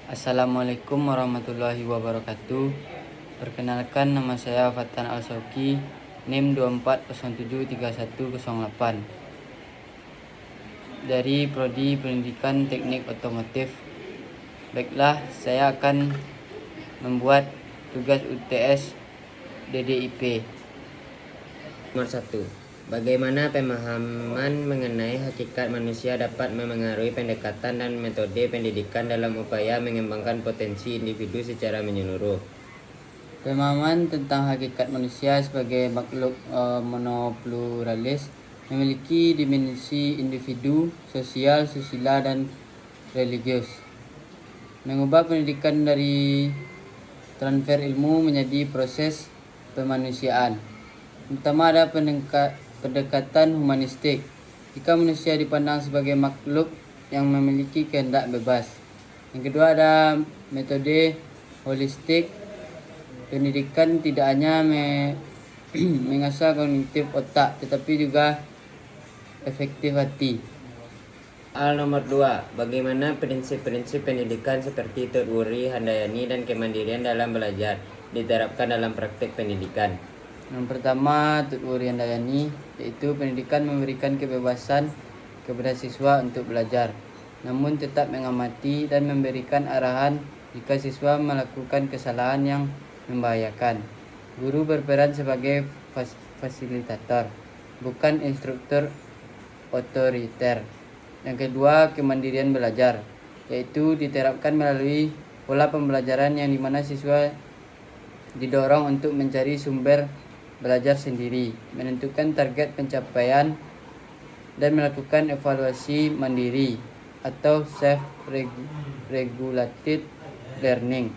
Assalamualaikum warahmatullahi wabarakatuh. Perkenalkan, nama saya Fatan Al-Sauki, NIM 24073108 dari Prodi Pendidikan Teknik Otomotif. Baiklah, saya akan membuat tugas UTS DDIP. Nomor 1. Bagaimana pemahaman mengenai hakikat manusia dapat memengaruhi pendekatan dan metode pendidikan dalam upaya mengembangkan potensi individu secara menyeluruh? Pemahaman tentang hakikat manusia sebagai makhluk monopluralis memiliki dimensi individu, sosial, susila, dan religius. Mengubah pendidikan dari transfer ilmu menjadi proses pemanusiaan. Pertama, ada pendekatan humanistik. Jika manusia dipandang sebagai makhluk yang memiliki kehendak bebas. Yang kedua, ada metode holistik. Pendidikan tidak hanya mengasah kognitif otak, tetapi juga efektif hati. Soal nomor 2. Bagaimana prinsip-prinsip pendidikan seperti teori Handayani dan kemandirian dalam belajar diterapkan dalam praktek pendidikan? Yang pertama, teori Handayani, yaitu pendidikan memberikan kebebasan kepada siswa untuk belajar, namun tetap mengamati dan memberikan arahan jika siswa melakukan kesalahan yang membahayakan. Guru berperan sebagai fasilitator, bukan instruktur otoriter. Yang kedua, kemandirian belajar, yaitu diterapkan melalui pola pembelajaran yang dimana siswa didorong untuk mencari sumber belajar sendiri, menentukan target pencapaian, dan melakukan evaluasi mandiri atau self-regulated learning.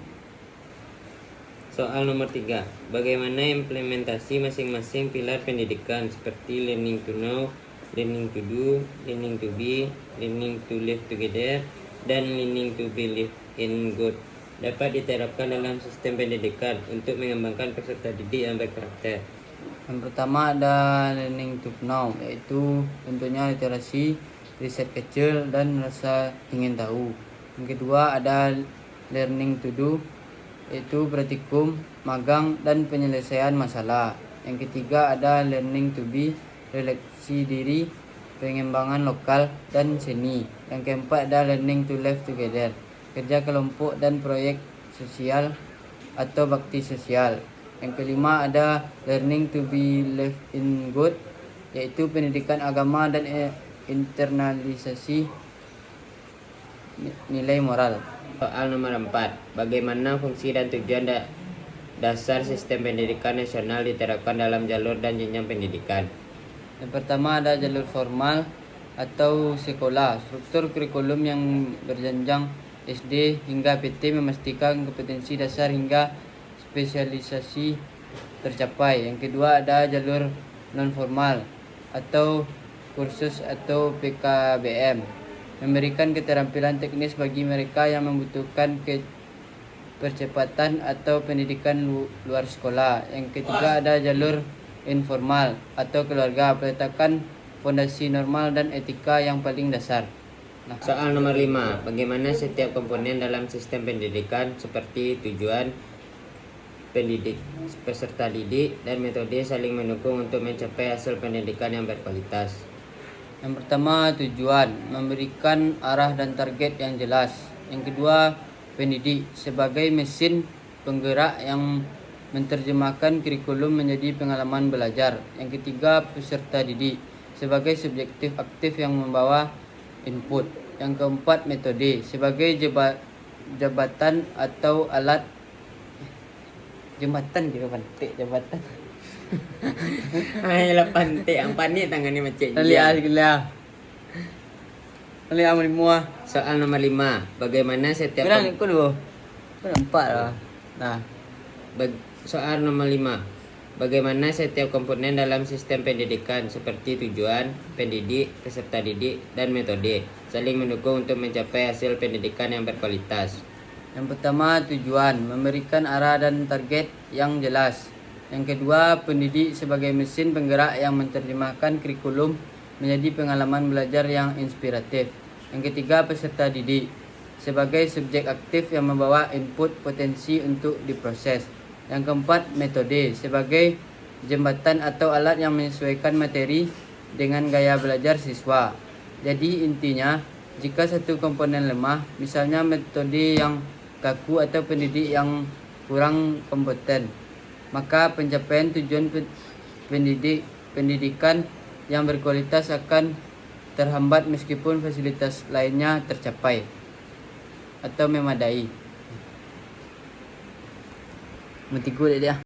Soal nomor 3. Bagaimana implementasi masing-masing pilar pendidikan seperti learning to know, learning to do, learning to be, learning to live together, dan learning to believe in God dapat diterapkan dalam sistem pendidikan untuk mengembangkan peserta didik yang berkarakter? Yang pertama ada learning to know, yaitu tentunya literasi, riset kecil, dan rasa ingin tahu. Yang kedua ada learning to do, yaitu praktikum, magang, dan penyelesaian masalah. Yang ketiga ada learning to be, refleksi diri, pengembangan lokal, dan seni. Yang keempat ada learning to live together, kerja kelompok dan proyek sosial atau bakti sosial. Yang kelima ada learning to be live in God, yaitu pendidikan agama dan internalisasi nilai moral. Soal nomor 4. Bagaimana fungsi dan tujuan dasar sistem pendidikan nasional diterapkan dalam jalur dan jenjang pendidikan? Yang pertama ada jalur formal atau sekolah. Struktur kurikulum yang berjenjang SD hingga PT memastikan kompetensi dasar hingga spesialisasi tercapai. Yang kedua ada jalur non formal atau kursus atau PKBM, memberikan keterampilan teknis bagi mereka yang membutuhkan percepatan atau pendidikan luar sekolah. Yang ketiga ada jalur informal atau keluarga, peletakan fondasi normal dan etika yang paling dasar. Soal nomor 5. Bagaimana setiap komponen dalam sistem pendidikan seperti tujuan pendidik, peserta didik, dan metode saling mendukung untuk mencapai hasil pendidikan yang berkualitas? Yang pertama tujuan, memberikan arah dan target yang jelas. Yang kedua pendidik, sebagai mesin penggerak yang menerjemahkan kurikulum menjadi pengalaman belajar. Yang ketiga peserta didik, sebagai subjektif aktif yang membawa input. Yang keempat metode, sebagai jabatan atau alat jembatan kira pantik jabatan. Ay, la pantik ang panit tangan ni macam Lihat gila. Lihat semua. Soal nomor 5. Bagaimana setiap Berang ikut dulu. Empat lah. Nah, soal nomor 5. Bagaimana setiap komponen dalam sistem pendidikan seperti tujuan, pendidik, peserta didik, dan metode saling mendukung untuk mencapai hasil pendidikan yang berkualitas? yang pertama tujuan, memberikan arah dan target yang jelas. Yang kedua, pendidik sebagai mesin penggerak yang menerjemahkan kurikulum menjadi pengalaman belajar yang inspiratif. Yang ketiga, peserta didik sebagai subjek aktif yang membawa input potensi untuk diproses. Yang keempat, metode sebagai jembatan atau alat yang menyesuaikan materi dengan gaya belajar siswa. Jadi intinya, jika satu komponen lemah, misalnya metode yang kaku atau pendidik yang kurang kompeten, maka pencapaian tujuan pendidikan yang berkualitas akan terhambat meskipun fasilitas lainnya tercapai atau memadai. Matiku dia.